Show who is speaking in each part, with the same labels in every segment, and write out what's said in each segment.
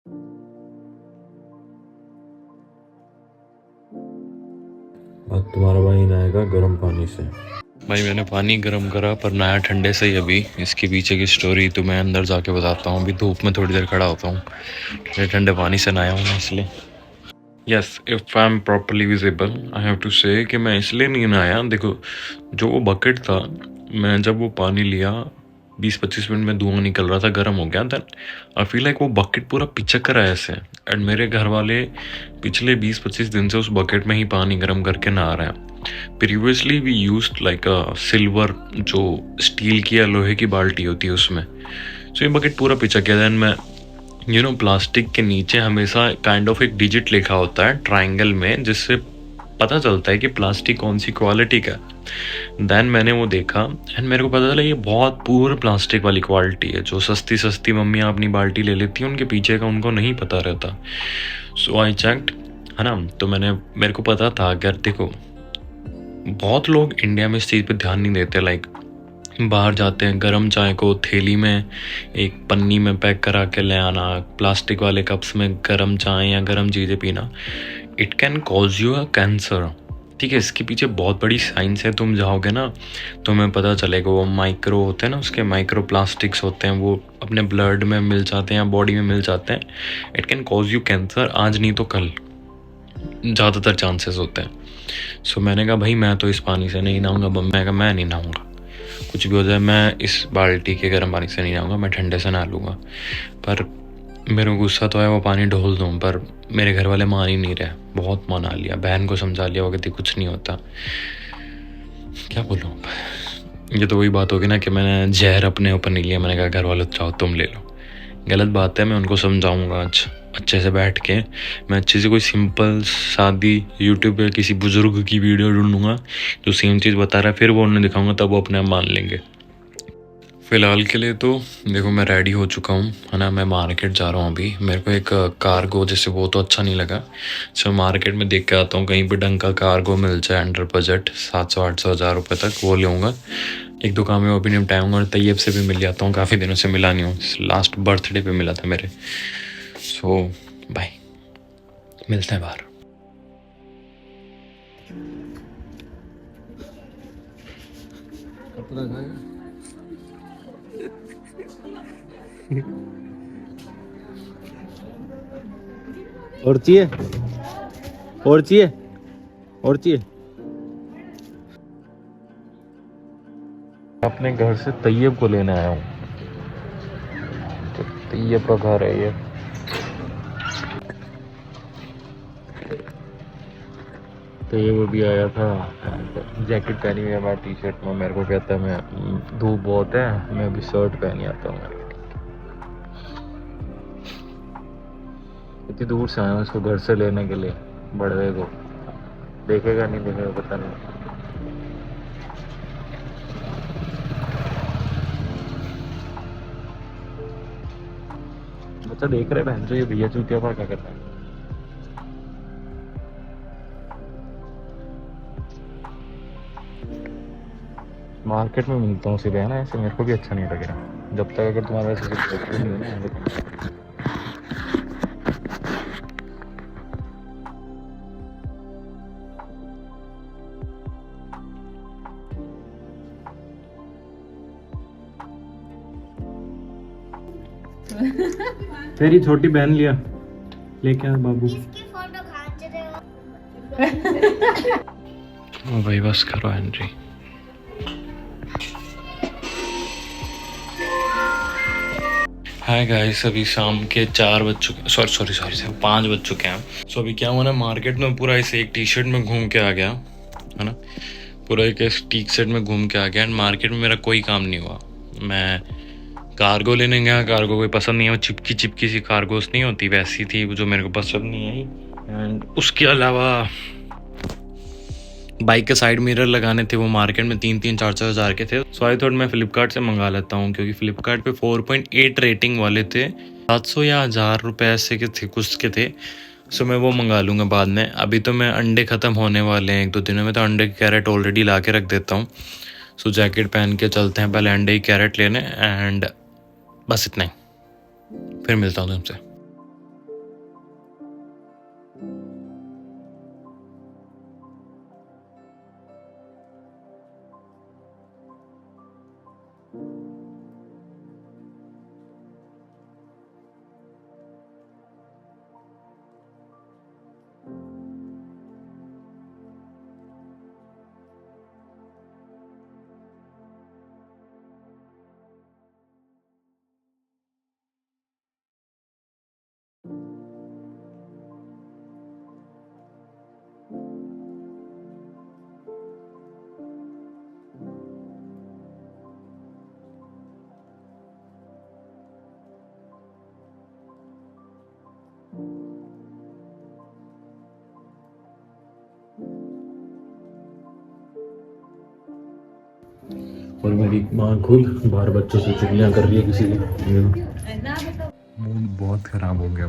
Speaker 1: अब तुम्हारा भाई नहाएगा गर्म पानी से। भाई मैंने पानी गर्म करा पर नहाया ठंडे से ही। अभी इसके पीछे की स्टोरी तो मैं अंदर जाके बताता हूँ। अभी धूप में थोड़ी देर खड़ा होता हूँ, ठंडे पानी से नहाया हूँ मैं इसलिए। Yes, if I am properly visible I have to say कि मैं इसलिए नहीं नहाया। देखो, जो वो बकेट था, मैं जब वो पानी लिया 20-25 मिनट में धुआं निकल रहा था, गर्म हो गया। देन आई फील लाइक वो बकेट पूरा पिचक रहा है ऐसे। एंड मेरे घर वाले पिछले 20-25 दिन से उस बकेट में ही पानी गर्म करके नहा रहे हैं। Previously we used like a silver, जो स्टील की या लोहे की बाल्टी होती है उसमें। सो ये बकेट पूरा पिचक गया। देन मैं प्लास्टिक के नीचे हमेशा काइंड ऑफ एक डिजिट लिखा होता है ट्राइंगल में, जिससे पता चलता है कि प्लास्टिक कौन सी क्वालिटी का है। देन मैंने वो देखा एंड मेरे को पता चला ये बहुत पूर प्लास्टिक वाली क्वालिटी है। जो सस्ती सस्ती मम्मियाँ अपनी बाल्टी ले लेती हैं, उनके पीछे का उनको नहीं पता रहता। सो आई चेक्ड, है ना। तो मेरे को पता था, अगर देखो बहुत लोग इंडिया में इस चीज़ पे ध्यान नहीं देते। लाइक बाहर जाते हैं, गर्म चाय को थैली में एक पन्नी में पैक करा के ले आना, प्लास्टिक वाले कप्स में गर्म चाय या गर्म चीज़ें पीना, it can cause you a cancer. ठीक है, इसके पीछे बहुत बड़ी साइंस है। तुम जाओगे ना तो तुम्हें पता चलेगा। वो माइक्रो होते हैं ना, उसके माइक्रो प्लास्टिक्स होते हैं, वो अपने ब्लड में मिल जाते हैं या बॉडी में मिल जाते हैं। It can cause you cancer, आज नहीं तो कल ज़्यादातर चांसेस होते हैं। सो मैंने कहा भाई मैं तो इस पानी से नहीं नहाऊंगा। मैं कहा मैं नहीं नहाऊंगा, कुछ भी हो जाए मैं इस बाल्टी के गर्म पानी से नहीं नहाऊंगा, मैं ठंडे से नहा लूँगा। पर मेरे को गुस्सा तो है, वो पानी ढोल दूँ, पर मेरे घर वाले मान ही नहीं रहे। बहुत मना लिया, बहन को समझा लिया, वो कहती कुछ नहीं होता। क्या बोलूँ, ये तो वही बात होगी ना कि मैंने जहर अपने ऊपर नहीं लिया। मैंने कहा घर वालों चाहो तुम ले लो। गलत बात है, मैं उनको समझाऊंगा आज अच्छे से बैठ के। मैं अच्छे से कोई सिंपल सादी यूट्यूब पे किसी बुजुर्ग की वीडियो ढूंढूंगा जो सेम चीज़ बता रहा है, फिर वो उन्हें दिखाऊंगा, तब वो अपने आप मान लेंगे। फ़िलहाल के लिए तो देखो मैं रेडी हो चुका हूँ, है ना। मैं मार्केट जा रहा हूँ अभी। मेरे को एक कार्गो जैसे वो तो अच्छा नहीं लगा, सो मार्केट में देख के आता हूँ कहीं भी ढंग का कार्गो मिल जाए अंडर बजट 700-800 हज़ार रुपये तक, वो लूँगा। एक दो काम में वो भी निपटाऊँगा और तैयब से भी मिल जाता हूँ, काफ़ी दिनों से मिला नहीं हूँ, लास्ट बर्थडे पे मिला था मेरे। सो बाय, मिलते हैं बाहर।
Speaker 2: और चाहिए, और चाहिए, और चाहिए।
Speaker 1: अपने घर से तैयब को लेने आया हूँ। तो तैयब का घर है ये। तो ये वो भी आया था, जैकेट पहनी हुई है, मैं टी शर्ट में। मेरे को कहता है मैं धूप बहुत है, मैं अभी शर्ट पहनी आता हूँ। इतनी दूर से आया हूँ इसको घर से लेने के लिए, बड़े को। देखेगा नहीं देखेगा पता नहीं। बच्चा देख रहे बहन जो ये भैया चूतिया पर क्या करता है। मार्केट में मिलता हूँ सीधे, है ना। ऐसे मेरे को भी अच्छा नहीं लगेगा जब तक अगर तुम्हारे ऐसे कुछ नहीं हो ना।
Speaker 2: तेरी छोटी बहन लिया लेके आ बाबू।
Speaker 1: ओ भाई बस करो एंट्री। हाय गाइस, अभी शाम के 4 बज चुके, सॉरी 5 बज चुके हैं। सो अभी क्या हुआ ना, मार्केट में पूरा ऐसे एक टी शर्ट में घूम के आ गया, है ना। पूरा एक टी शर्ट में घूम के आ गया एंड मार्केट में मेरा कोई काम नहीं हुआ। मैं कार्गो लेने गया, कार्गो कोई पसंद नहीं है। वो चिपकी चिपकी सी कार्गोस नहीं होती, वैसी थी जो मेरे को पसंद नहीं आई। एंड उसके अलावा बाइक के साइड मिरर लगाने थे, वो मार्केट में 3-4 हज़ार के थे। सो आई थॉट मैं फ्लिपकार्ट से मंगा लेता हूँ, क्योंकि फ्लिपकार्ट पे 4.8 रेटिंग वाले थे। 700 या 1000 रुपये ऐसे के थे, कुछ के थे। सो मैं वो मंगा लूँगा बाद में। अभी तो मैं अंडे ख़त्म होने वाले हैं 1-2 दिनों में, तो अंडे के कैरेट ऑलरेडी ला के रख देता हूँ। सो जैकेट पहन के चलते हैं पहले अंडे की कैरेट लेने, एंड बस इतना ही, फिर मिलता हूँ तुमसे। और मेरी माँ खुद बाहर बच्चों से चुगलियाँ कर रही है किसी की। मूड बहुत खराब हो गया।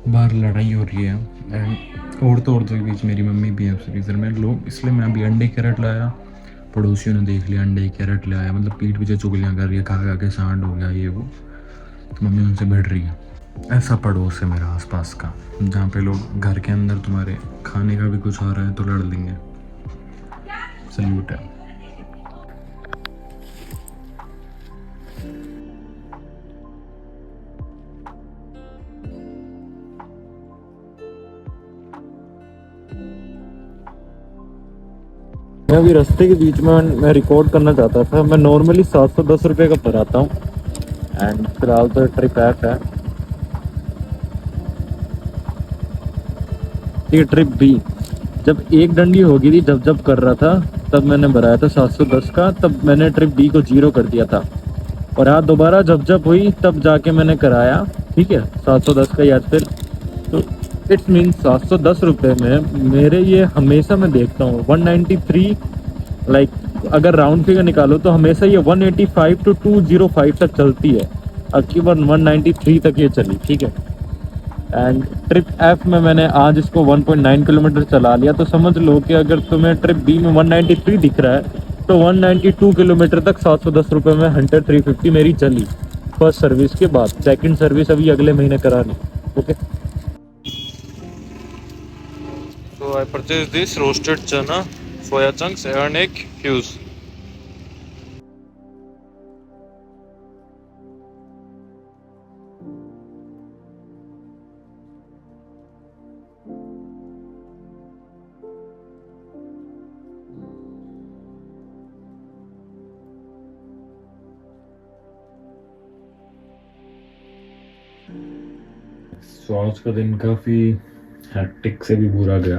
Speaker 1: बाहर लड़ाई हो रही है एंड औरतों के बीच मेरी मम्मी भी है उस रीज़न में लोग, इसलिए मैं अभी अंडे कैरेट लाया। पड़ोसियों ने देख लिया अंडे कैरेट ले आया, मतलब पीठ पीछे चुगलियाँ कर रही है, खा खा के सांड हो गया ये वो, तो मम्मी उनसे भिड़ रही है। ऐसा पड़ोस है मेरा आसपास का, जहाँ पे लोग घर के अंदर तुम्हारे खाने का भी कुछ आ रहा है तो लड़ लेंगे। सल्यूट है।
Speaker 2: मैं अभी रास्ते के बीच में मैं रिकॉर्ड करना चाहता था। मैं नॉर्मली 710 रुपये का भराता हूँ एंड फिलहाल तो ट्रिप ऐप है। ये ट्रिप भी जब एक डंडी होगी थी, जब जब कर रहा था तब मैंने भराया था 710 का, तब मैंने ट्रिप बी को 0 कर दिया था। और आज दोबारा जब जब हुई तब जाके मैंने कराया, ठीक है, 710 का ही आज फिर। तो इट्स मीन 710 रुपये में मेरे ये हमेशा मैं देखता हूँ 193, लाइक अगर राउंड फिगर निकालो तो हमेशा ये 185 to 205 तक चलती है। अब की बार 193 तक ये चली, ठीक है। एंड ट्रिप एफ में मैंने आज इसको 1.9 किलोमीटर चला लिया, तो समझ लो कि अगर तुम्हें ट्रिप बी में 193 दिख रहा है तो 192 किलोमीटर तक 710 रुपये में हंटर 350 मेरी चली फर्स्ट सर्विस के बाद। सेकंड सर्विस अभी अगले महीने करानी। Okay,
Speaker 1: So I purchased this roasted chana, soya chunks and egg fuse. So आज का दिन काफ़ी हैक्टिक से भी बुरा गया।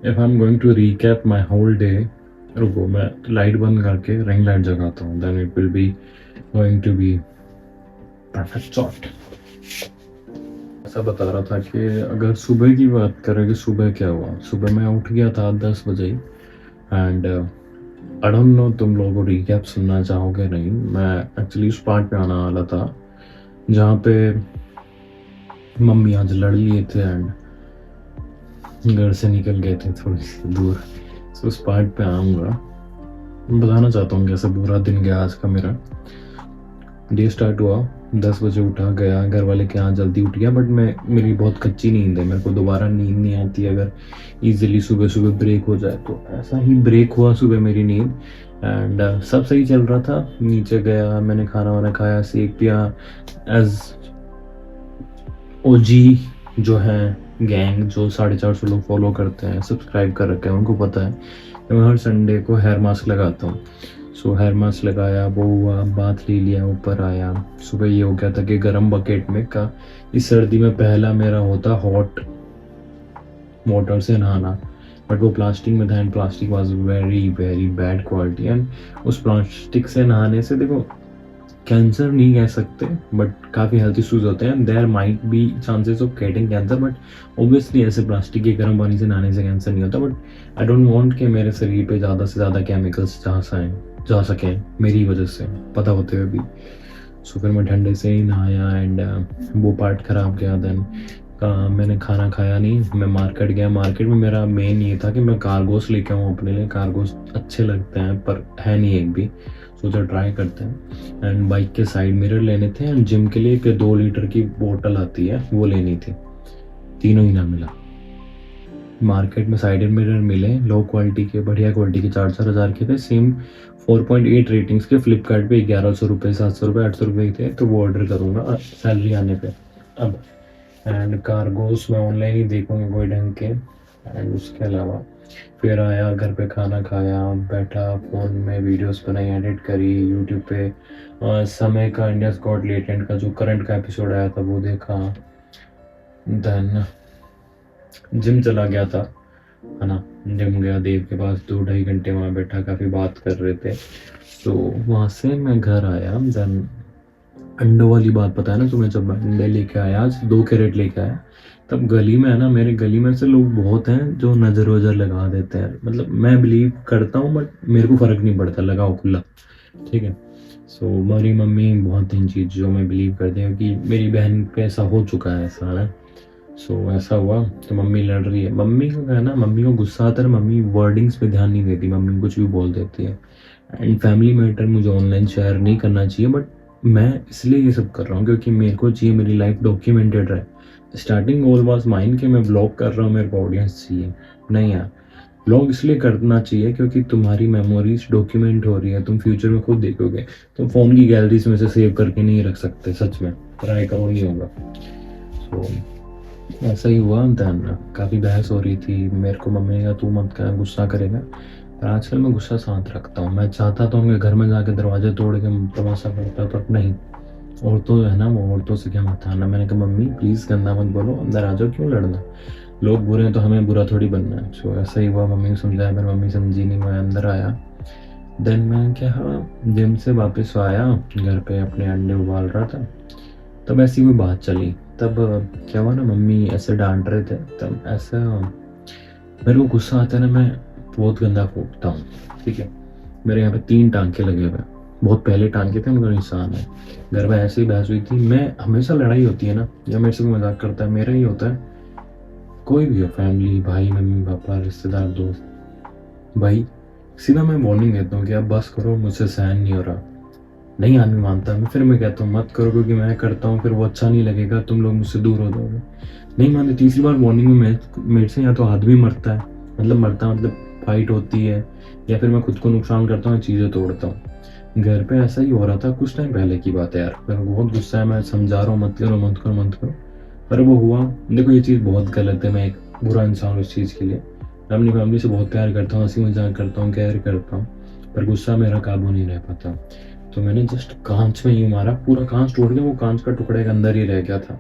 Speaker 1: If I am going to recap my whole day, रुको मैं लाइट बंद करके रिंग लाइट जगाता हूँ, then it will be going to be perfect shot. ऐसा बता रहा था कि अगर सुबह की बात करें कि सुबह क्या हुआ, सुबह मैं उठ गया था 10 बजे एंड आई डोंट नो तुम लोगों को रिकैप सुनना चाहोगे नहीं। मैं एक्चुअली उस पार्ट पे आना वाला था जहाँ पे मम्मी आज लड़ लिए थे एंड घर से निकल गए थे थोड़ी सी दूर। तो उस पार्ट पे आऊँगा, बताना चाहता हूँ कैसे बुरा दिन गया आज का मेरा। डे स्टार्ट हुआ 10 बजे, उठा गया घर वाले के यहाँ, जल्दी उठ गया। बट मेरी बहुत कच्ची नींद है, मेरे को दोबारा नींद नहीं आती अगर इजीली सुबह सुबह ब्रेक हो जाए। तो ऐसा ही ब्रेक हुआ सुबह मेरी नींद एंड सब सही चल रहा था। नीचे गया, मैंने खाना वाना खाया, सेक पिया। एज ओजी जो है गैंग, जो 450 लोग फॉलो करते हैं, सब्सक्राइब कर रखे हैं, उनको पता है कि मैं हर संडे को हेयर मास्क लगाता हूँ। सो हेयर मास्क लगाया, वो हुआ, बाथ ले लिया, ऊपर आया। सुबह ये हो गया था कि गर्म बकेट में का इस सर्दी में पहला मेरा होता हॉट वाटर से नहाना, बट वो प्लास्टिक में था and plastic was very very bad quality. And उस प्लास्टिक से नहाने से देखो कैंसर नहीं कह सकते बट काफ़ी हेल्थ इश्यूज होते हैं। There might be chances of getting cancer, but obviously ऐसे प्लास्टिक के गर्म पानी से नहाने से कैंसर नहीं होता। बट आई डोंट वांट कि मेरे शरीर पे ज़्यादा से ज़्यादा केमिकल्स जा सकें मेरी वजह से, पता होते हुए भी। सो फिर मैं ठंडे से ही नहाया एंड वो पार्ट ख़राब गया। देन मैंने खाना खाया नहीं, मैं मार्केट गया। मार्केट में मेरा मेन ये था कि मैं कार्गोस लेके आऊँ अपने लिए। कार्गोस अच्छे लगते हैं पर है नहीं एक भी, सोचा ट्राई करते हैं। एंड बाइक के साइड मिरर लेने थे एंड जिम के लिए एक 2 लीटर की बोतल आती है वो लेनी थी। तीनों ही ना मिला। मार्केट में साइड मिरर मिले लो क्वालिटी के, बढ़िया क्वालिटी के, 4-4 हज़ार के थे। सेम 4.8 रेटिंग्स के फ्लिपकार्ट पे 1100 रुपये, 700 रुपये, 800 रुपये थे। तो वो ऑर्डर करूँगा सैलरी आने पे अब। एंड कार्गोस मैं ऑनलाइन ही देखूँगा कोई ढंग के। एंड उसके अलावा फिर आया घर पे, खाना खाया, बैठा, फ़ोन में वीडियोस बनाई, एडिट करी, यूट्यूब पे समय का इंडियाज़ गॉट लेटेंट का जो करंट का एपिसोड आया था वो देखा। देन जिम चला गया था, है ना। जिम गया देव के पास, 2-2.5 घंटे वहाँ बैठा, काफ़ी बात कर रहे थे। तो वहाँ से मैं घर आया। देन अंडों वाली बात पता है ना तुम्हें, जब मैं अंडे लेके आया, आज 2 कैरेट लेके आया।
Speaker 2: तब गली में है ना, मेरे गली में से लोग बहुत हैं जो नज़र वज़र लगा देते हैं, मतलब मैं बिलीव करता हूँ बट मेरे को फ़र्क नहीं पड़ता, लगाओ खुला, ठीक है। सो मेरी मम्मी बहुत इन चीज़ों में बिलीव करती है कि मेरी बहन पे ऐसा हो चुका है, ऐसा है। सो ऐसा हुआ तो मम्मी लड़ रही है, मम्मी को है ना, मम्मी को गुस्सा आता है, मम्मी वर्डिंग्स पे ध्यान नहीं देती, मम्मी कुछ भी बोल देती है। एंड फैमिली मैटर मुझे ऑनलाइन शेयर नहीं करना चाहिए, बट मैं इसलिए ये सब कर रहा हूँ क्योंकि मेरे को चाहिए मेरी लाइफ डॉक्यूमेंटेड रहे। स्टार्टिंग गोल वाज माइन कि मैं ब्लॉग कर रहा हूँ, मेरे को ऑडियंस चाहिए, नहीं यार। ब्लॉग इसलिए करना चाहिए क्योंकि तुम्हारी मेमोरीज डॉक्यूमेंट हो रही है, तुम फ्यूचर में खुद देखोगे। तुम फ़ोन की गैलरीज में से सेव करके नहीं रख सकते, सच में ट्राई करो, नहीं होगा। सो ऐसा ही हुआ। दैन काफ़ी बहस हो रही थी, मेरे को मम्मी ने कहा तू मत कर, गुस्सा करेगा। पर आजकल मैं गुस्सा शांत रखता हूँ। मैं चाहता तो उनके घर में जाके दरवाजे तोड़ के तमाशा करता, पर नहीं, औरतों है ना, वो औरतों से क्या मत आना। मैंने कहा मम्मी प्लीज़ गंदा मत बोलो, अंदर आ जाओ, क्यों लड़ना, लोग बुरे हैं तो हमें बुरा थोड़ी बनना है। सो ऐसा ही हुआ, मम्मी को समझाया, मेरी मम्मी समझी नहीं, मैं अंदर आया। देन मैं क्या, जिम से वापस आया, घर पे अपने अंडे उबाल रहा था, तब ऐसी कोई बात चली। तब क्या हुआ ना, मम्मी ऐसे डांट रहे थे, तब ऐसा मेरे को गुस्सा आता है ना, मैं बहुत गंदा फूटता हूँ, ठीक है। मेरे यहाँ पे 3 टांके लगे हुए हैं, बहुत पहले टांके थे, उनका निशान है। घर में ऐसे ही बहस हुई थी, मैं हमेशा लड़ाई होती है ना, या मेरे से कोई मजाक करता है, मेरा ही होता है, कोई भी हो, फैमिली, भाई, मम्मी पापा, रिश्तेदार, दोस्त, भाई, सीधा मैं वार्निंग देता हूँ कि अब बस करो, मुझसे सहन नहीं हो रहा। नहीं आदमी मानता है, फिर मैं कहता हूँ मत करो, क्योंकि मैं करता हूँ फिर वो अच्छा नहीं लगेगा, तुम लोग मुझसे दूर हो जाओगे। नहीं मानते, तीसरी बार वार्निंग में मेरे से या तो आदमी मरता है, मतलब फाइट होती है, या फिर मैं खुद को नुकसान करता हूँ, चीज़ें तोड़ता हूँ। घर पे ऐसा ही हो रहा था, कुछ टाइम पहले की बात है यार, मेरे को बहुत गुस्सा है, मैं समझा रहा हूँ मत करो मत करो मत करो, पर वो हुआ। देखो ये चीज़ बहुत गलत है, मैं एक बुरा इंसान हूँ इस चीज़ के लिए। मैं अपनी फैमिली से बहुत प्यार करता हूँ, हंसी मजाक करता हूँ, केयर करता हूँ, पर गुस्सा मेरा काबू नहीं रह पाता। तो मैंने जस्ट कांच में ही मारा, पूरा कांच टूट गया, वो कांच का टुकड़े के अंदर ही रह गया था।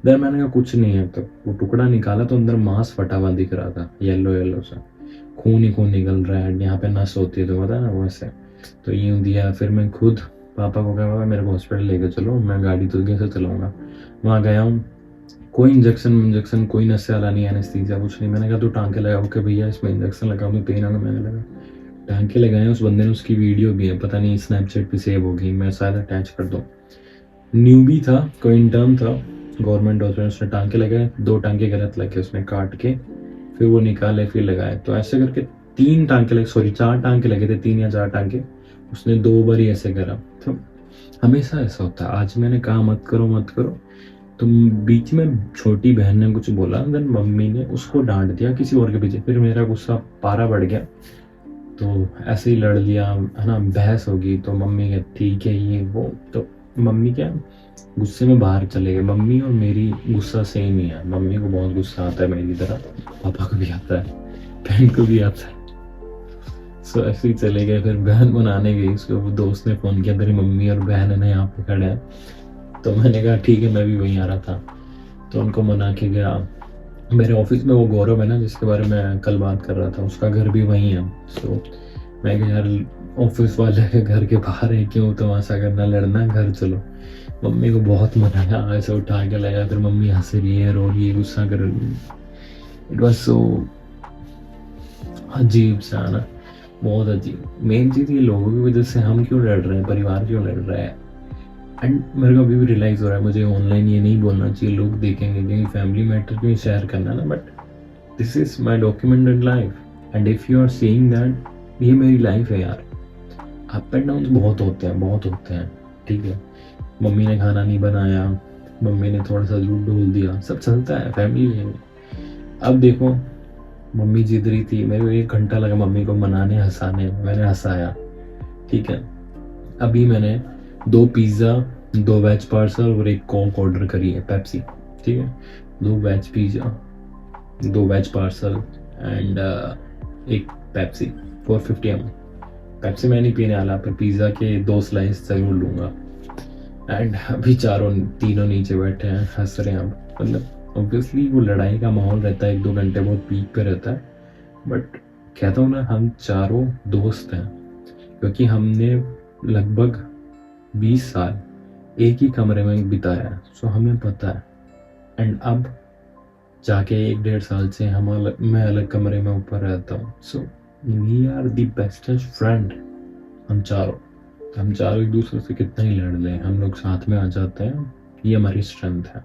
Speaker 2: देन मैंने कहा कुछ नहीं है, तो वो टुकड़ा निकाला तो अंदर मांस फटा हुआ दिख रहा था, येलो येलो सा, खून ही खून निकल रहा है, यहाँ पे नस होती है तो पता है ना, वैसे। तो यूँ दिया, फिर मैं खुद पापा को कहा मेरे को हॉस्पिटल लेके चलो, मैं गाड़ी तो कैसे चलाऊंगा। वहाँ गया हूँ, कोई इंजेक्शन कोई नशे वाला नहीं, एनेस्थीसिया कुछ नहीं। मैंने कहा तू टांके लगा, ओके भैया इसमें इंजेक्शन लगा, मैं पेन आना, मैंने लगा, टांके लगाए। उस बंदे ने, उसकी वीडियो भी है, पता नहीं स्नैपचैट पे सेव होगी, मैं शायद अटैच कर दूँ। न्यूबी था, कोई इंटर्न था गवर्नमेंट हॉस्पिटल, उसने टांके लगाए, 2 टांके गलत लगे, उसने काट के फिर वो निकाले, फिर लगाए। तो ऐसे करके 4 टांके लगे थे, 3 या 4 टांके, उसने 2 बार ही ऐसे करा। तो हमेशा ऐसा होता है। आज मैंने कहा मत करो मत करो, तो बीच में छोटी बहन ने कुछ बोला, देन मम्मी ने उसको डांट दिया किसी और के पीछे, फिर मेरा गुस्सा पारा बढ़ गया, तो ऐसे ही लड़ लिया, है ना, बहस होगी। तो मम्मी कहती ठीक है ये वो, तो मम्मी क्या गुस्से में बाहर चले गए। मम्मी और मेरी गुस्सा सेम ही है, मम्मी को बहुत गुस्सा आता है मेरी तरह, पापा को भी आता है, बहन को भी आता है। सो ऐसे ही चले गए। फिर बहन बनाने गई, उसको दोस्त ने फ़ोन किया तेरी मम्मी और बहन है ना यहाँ पे खड़े हैं। तो मैंने कहा ठीक है, मैं भी वहीं आ रहा था, तो उनको मना के गया। मेरे ऑफिस में वो गौरव है ना, जिसके बारे में कल बात कर रहा था, उसका घर भी वहीं है। सो मैं कहा यार ऑफिस वाले के घर के बाहर है, क्यों तमाशा करना, लड़ना, घर चलो। मम्मी को बहुत मनाया, ऐसे उठा के लाया, फिर मम्मी हंस रही है, रो रही है, गुस्सा कर रही है। इट वॉज सो अजीब सा ना, बहुत अजीब। मेन चीज़ ये, लोगों की वजह से हम क्यों लड़ रहे हैं, परिवार क्यों लड़ रहा है। एंड मेरे को अभी भी रियलाइज़ हो रहा है, मुझे ऑनलाइन ये नहीं बोलना चाहिए, लोग देखेंगे, क्योंकि फैमिली मैटर क्यों शेयर करना ना, but this is my documented life. And if you are seeing that ये मेरी लाइफ है यार। अप एंड डाउन बहुत होते हैं, ठीक है। मम्मी ने खाना नहीं बनाया, मम्मी ने थोड़ा सा झूठ बोल दिया, सब चलता है फैमिली में। अब देखो, मम्मी जिद रही थी, मेरे को 1 घंटा लगा मम्मी को मनाने, हंसाने, मैंने हंसाया, ठीक है। अभी मैंने 2 पिज़्ज़ा, 2 वेज पार्सल और 1 कोक ऑर्डर करी है, पेप्सी, ठीक है। 2 veg pizza, 2 veg parcel and 1 Pepsi 450 ml। Pepsi मैं नहीं पीने वाला, पर पिज़्ज़ा के 2 स्लाइस ज़रूर लूँगा। एंड अभी तीनों नीचे बैठे हैं, हंस रहे हैं। मतलब ऑब्वियसली वो लड़ाई का माहौल रहता है, 1-2 घंटे बहुत पीक पे रहता है, बट कहता हूँ ना, हम चारों दोस्त हैं, क्योंकि हमने लगभग 20 साल एक ही कमरे में बिताया है, सो हमें पता है। एंड अब
Speaker 1: जाके 1-1.5 साल से मैं अलग कमरे में ऊपर रहता हूँ। So we are the bestest friend. हम चारों एक दूसरे से कितना ही लड़ लें, हम लोग साथ में आ जाते हैं, ये हमारी स्ट्रेंथ है।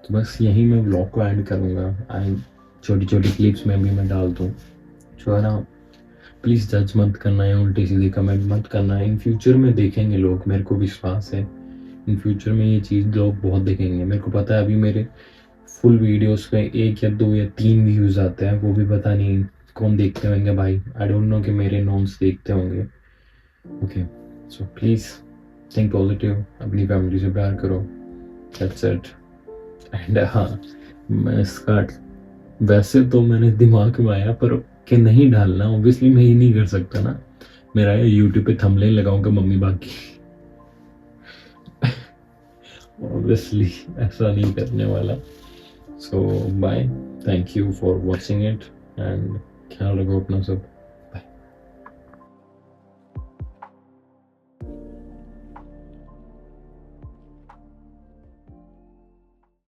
Speaker 1: तो बस यही मैं व्लॉग को एंड करूँगा। छोटी छोटी क्लिप्स में भी मैं डाल दूँ, जो है ना। प्लीज़ जज मत करना है, उल्टी सीधी कमेंट मत करना है। इन फ्यूचर में देखेंगे लोग, मेरे को विश्वास है इन फ्यूचर में ये चीज़ लोग बहुत देखेंगे। मेरे को पता है अभी मेरे फुल वीडियोस पे 1 या 2 या 3 व्यूज़ आते हैं, वो भी पता नहीं कौन देखते होंगे भाई। आई डोंट नो कि मेरे नॉन्स देखते होंगे। Okay, so please think positive, अपनी फैमिली से प्यार करो, दैट्स इट। एंड हाँ, मैं इसका वैसे तो मैंने दिमाग में आया, पर कि नहीं डालना, ऑब्वियसली मैं ही नहीं कर सकता ना। मेरा ये यूट्यूब पे थंबनेल लगाऊंगा मम्मी बाकी ऑब्वियसली ऐसा नहीं करने वाला। So bye, thank you for watching it, and ख्याल रखो अपना सब।